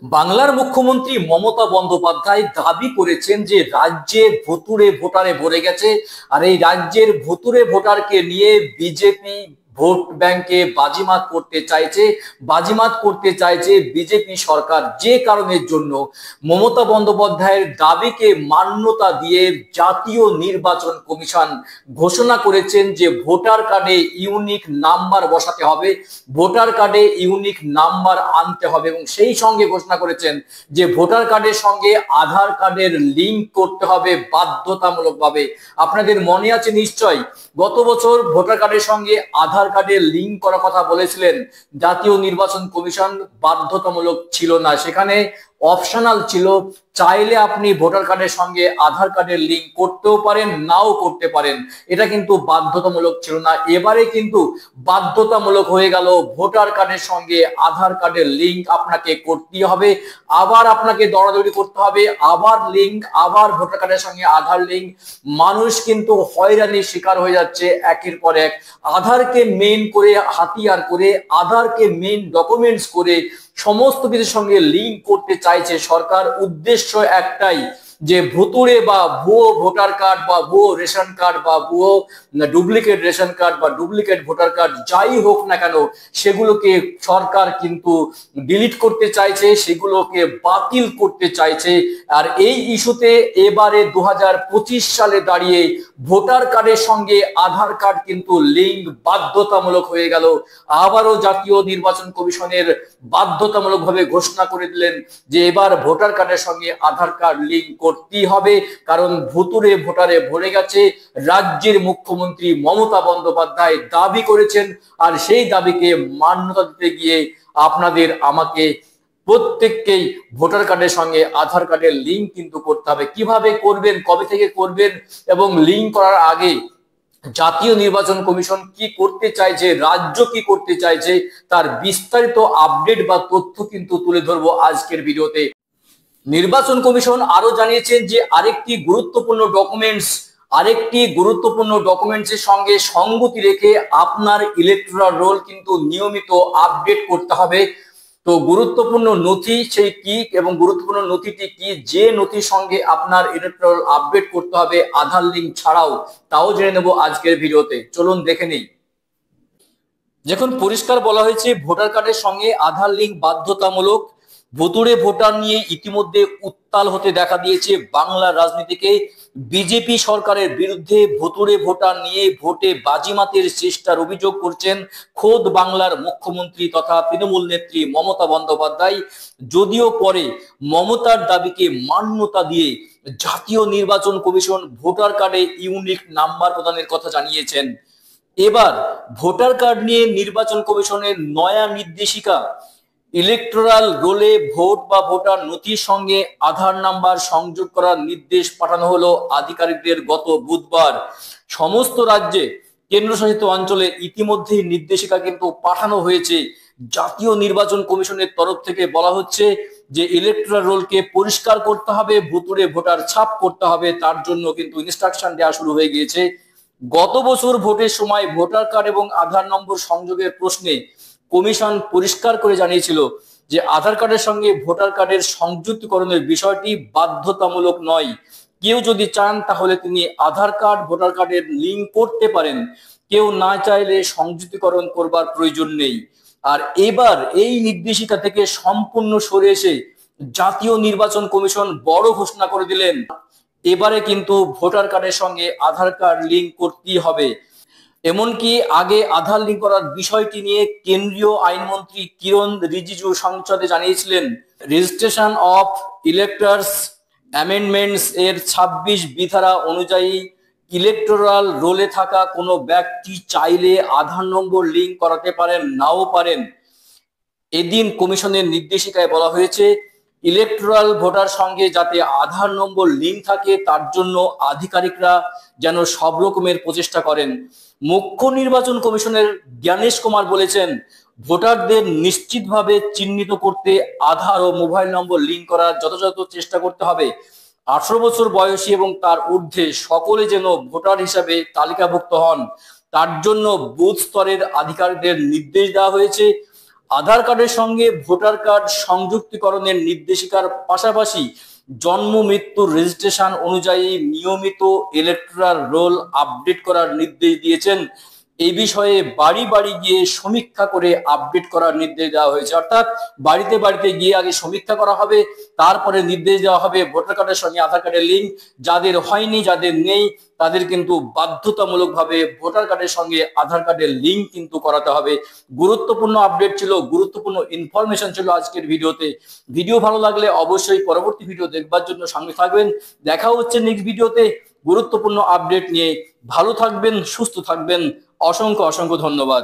বাংলার মুখ্যমন্ত্রী মমতা বন্দ্যোপাধ্যায় দাবি করেছেন যে রাজ্যে ভুতুড়ে ভোটারে ভরে গেছে। আর এই রাজ্যের ভুতুড়ে ভোটারকে নিয়ে বিজেপি ভোট ব্যাংকে বাজিমাত করতে চাইছে বিজেপি সরকার। যে কারণের জন্য মমতা বন্দ্যোপাধ্যায়ের দাবিকে মান্যতা দিয়ে জাতীয় নির্বাচন কমিশন ঘোষণা করেছেন যে ভোটার কার্ডে ইউনিক নাম্বার বসাতে হবে, ভোটার কার্ডে ইউনিক নাম্বার আনতে হবে এবং সেই সঙ্গে ঘোষণা করেছেন যে ভোটার কার্ডের সঙ্গে আধার কার্ডের লিঙ্ক করতে হবে বাধ্যতামূলকভাবে। আপনাদের মনে আছে নিশ্চয়ই, গত বছর ভোটার কার্ডের সঙ্গে আধার কার্ডের লিঙ্ক করার কথা বলেছিলেন জাতীয় নির্বাচন কমিশন। বাধ্যতামূলক ছিল না, সেখানে অপশনাল ছিল। চাইলে আপনি ভোটার কার্ডের সঙ্গে আধার কার্ডের লিঙ্ক করতেও পারেন, নাও করতে পারেন। এটা কিন্তু বাধ্যতামূলক ছিল না। এবারে কিন্তু বাধ্যতামূলক হয়ে গেল, ভোটার কার্ডের সঙ্গে আধার কার্ডের লিঙ্ক আপনাকে করতেই হবে। আবার আপনাকে দৌড়াদৌড়ি করতে হবে, আবার লিঙ্ক, আবার ভোটার কার্ডের সঙ্গে আধার লিঙ্ক। মানুষ কিন্তু হয়রানির শিকার হয়ে যাচ্ছে একের পর এক। আধারকে মেইন করে, হাতিয়ার করে, আধারকে মেইন ডকুমেন্টস করে সমস্ত কিছুর সঙ্গে লিঙ্ক করতে চাইছে সরকার। উদ্দেশ্য একটাই, যে ভুতুড়ে বা ভুয়ো ভোটার কার্ড বা ভুয়ো রেশন কার্ড বা ভুয়ো ডুপ্লিকেট রেশন কার্ড বা ডুপ্লিকেট ভোটার কার্ড যাই হোক না কেন, সেগুলোকে সরকার কিন্তু ডিলিট করতে চাইছে, সেগুলোকে বাতিল করতে চাইছে। আর এই ইস্যুতে এবারে 2025 সালে দাঁড়িয়ে ভোটার কার্ডের সঙ্গে আধার কার্ড কিন্তু লিঙ্ক বাধ্যতামূলক হয়ে গেল। আবারও জাতীয় নির্বাচন কমিশনের বাধ্যতামূলকভাবে ঘোষণা করে দিলেন যে এবার ভোটার কার্ডের সঙ্গে আধার কার্ড লিঙ্ক করতেই হবে, কারণ ভুতুড়ে ভোটারে ভরে গেছে। রাজ্যের মুখ্যমন্ত্রী মমতা বন্দ্যোপাধ্যায় দাবি করেছেন, আর সেই দাবিকে মান্যতা দিতে গিয়ে আপনাদের আমাকে প্রত্যেককেই ভোটার কার্ডের সঙ্গে আধার কার্ডের লিঙ্ক কিন্তু করতে হবে। কিভাবে করবেন, কবে থেকে করবেন এবং লিঙ্ক করার আগে জাতীয় নির্বাচন কমিশন কি করতে চাইছে, রাজ্য কি করতে চাইছে, তার বিস্তারিত আপডেট বা তথ্য কিন্তু তুলে ধরবো আজকের ভিডিওতে। নির্বাচন কমিশন আরো জানিয়েছেন যে আরেকটি গুরুত্বপূর্ণ ডকুমেন্টসের সঙ্গে সঙ্গতি রেখে আপনার ইলেকটোরাল রোল কিন্তু নিয়মিত আপডেট করতে হবে। তো গুরুত্বপূর্ণ নথি সেই কি এবং গুরুত্বপূর্ণ নথিটি কি, যে নথির সঙ্গে আপনার ইলেকটোরাল আপডেট করতে হবে আধার লিঙ্ক ছাড়াও, তাও জেনে নেব আজকের ভিডিওতে। চলুন দেখে নেই। যখন পরিষ্কার বলা হয়েছে ভোটার কার্ডের সঙ্গে আধার লিঙ্ক বাধ্যতামূলক। ভুতুড়ে ভোটার নিয়ে ইতিমধ্যে উত্তাল হতে দেখা দিয়েছে বাংলার রাজনীতিকে। বিজেপি সরকারের বিরুদ্ধে ভুতুড়ে ভোটার নিয়ে ভোটে বাজিমাতের চেষ্টার অভিযোগ করছেন খোদ বাংলার মুখ্যমন্ত্রী তথা তৃণমূল নেত্রী মমতা বন্দ্যোপাধ্যায়। যদিও পরে মমতার দাবিকে মান্যতা দিয়ে জাতীয় নির্বাচন কমিশন ভোটার কার্ডে ইউনিক নাম্বার প্রদানের কথা জানিয়েছেন। এবার ভোটার কার্ড নিয়ে নির্বাচন কমিশনের নয়া নির্দেশিকা। ইলেকটোরাল রোলে ভোট বা ভোটার নথির সঙ্গে আধার নাম্বার সংযোগ করার নির্দেশ পাঠানো হলো আধিকারিকদের গত বুধবার। সমস্ত রাজ্যে, কেন্দ্রশাসিত অঞ্চলে ইতিমধ্যেই নির্দেশিকা কিন্তু পাঠানো হয়েছে। জাতীয় নির্বাচন কমিশনের তরফ থেকে বলা হচ্ছে যে ইলেকটোরাল রোলকে পরিষ্কার করতে হবে, ভুতুড়ে ভোটার ছাপ করতে হবে, তার জন্য কিন্তু ইনস্ট্রাকশন দেওয়া শুরু হয়ে গিয়েছে। গত বছর ভোটের সময় ভোটার কার্ড এবং আধার নম্বর সংযোগের প্রশ্নে কমিশন পরিষ্কার করে জানিয়েছিল যে আধার কার্ডের সঙ্গে ভোটার কার্ডের সংযুক্তিকরণের বিষয়টি বাধ্যতামূলক নয়। কেউ যদি চান তাহলে তিনি আধার কার্ড ভোটার কার্ডের লিঙ্ক করতে পারেন, কেউ না চাইলে সংযুক্তিকরণ করবার প্রয়োজন নেই। আর এবার এই নির্দেশিকা থেকে সম্পূর্ণ সরে এসে জাতীয় নির্বাচন কমিশন বড় ঘোষণা করে দিলেন, এবারে কিন্তু ভোটার কার্ডের সঙ্গে আধার কার্ড লিঙ্ক করতেই হবে। এমনকি আগে আধার লিঙ্ক করার বিষয়টি নিয়ে কেন্দ্রীয় আইনমন্ত্রী কিরণ রিজিজু সংসদে জানিয়েছিলেন রেজিস্ট্রেশন অফ ইলেক্টর্স অ্যামেন্ডমেন্টস এর 26 ধারা অনুযায়ী ইলেকটোরাল রোলে থাকা কোনো ব্যক্তি চাইলে আধার নম্বর লিঙ্ক করাতে পারেন, নাও পারেন। এদিন কমিশনের নির্দেশিকায় বলা হয়েছে ইলেকটোরাল ভোটার সঙ্গে যাতে আধার নম্বর লিঙ্ক থাকে তার জন্য আধিকারিকরা যেন সব রকমের প্রচেষ্টা করেন। মুখ্য নির্বাচন কমিশনের জ্ঞানেশ কুমার বলেছেন ভোটারদের নিশ্চিতভাবে চিহ্নিত করতে আধার ও মোবাইল নম্বর লিঙ্ক করার যথাযথ চেষ্টা করতে হবে। 18 বছর বয়সী এবং তার ঊর্ধ্বে সকলে যেন ভোটার হিসাবে তালিকাভুক্ত হন, তার জন্য বুথ স্তরের আধিকারিকদের নির্দেশ দেওয়া হয়েছে। আধার কার্ডের সঙ্গে ভোটার কার্ড সংযুক্তিকরণের নির্দেশিকার পাশাপাশি জন্ম মৃত্যুর রেজিস্ট্রেশন অনুযায়ী নিয়মিত ইলেকট্রাল রোল আপডেট করার নির্দেশ দিয়েছেন। এই বিষয়ে বাড়ি বাড়ি গিয়ে সমীক্ষা করে আপডেট করার নির্দেশ দেওয়া হয়েছে। অর্থাৎ বাড়িতে বাড়িতে গিয়ে আগে সমীক্ষা করা হবে, তারপরে নির্দেশ দেওয়া হবে ভোটার কার্ডের সঙ্গে আধার কার্ডের লিঙ্ক যাদের হয়নি, যাদের নেই, তাদের কিন্তু বাধ্যতামূলকভাবে ভোটার কার্ডের সঙ্গে আধার কার্ডের লিঙ্ক কিন্তু করাতে হবে। গুরুত্বপূর্ণ আপডেট ছিল, গুরুত্বপূর্ণ ইনফরমেশন ছিল আজকের ভিডিওতে। ভিডিও ভালো লাগলে অবশ্যই পরবর্তী ভিডিও দেখবার জন্য সঙ্গে থাকবেন। দেখা হচ্ছে নেক্সট ভিডিওতে গুরুত্বপূর্ণ আপডেট নিয়ে। ভালো থাকবেন, সুস্থ থাকবেন। অসংখ্য অসংখ্য ধন্যবাদ।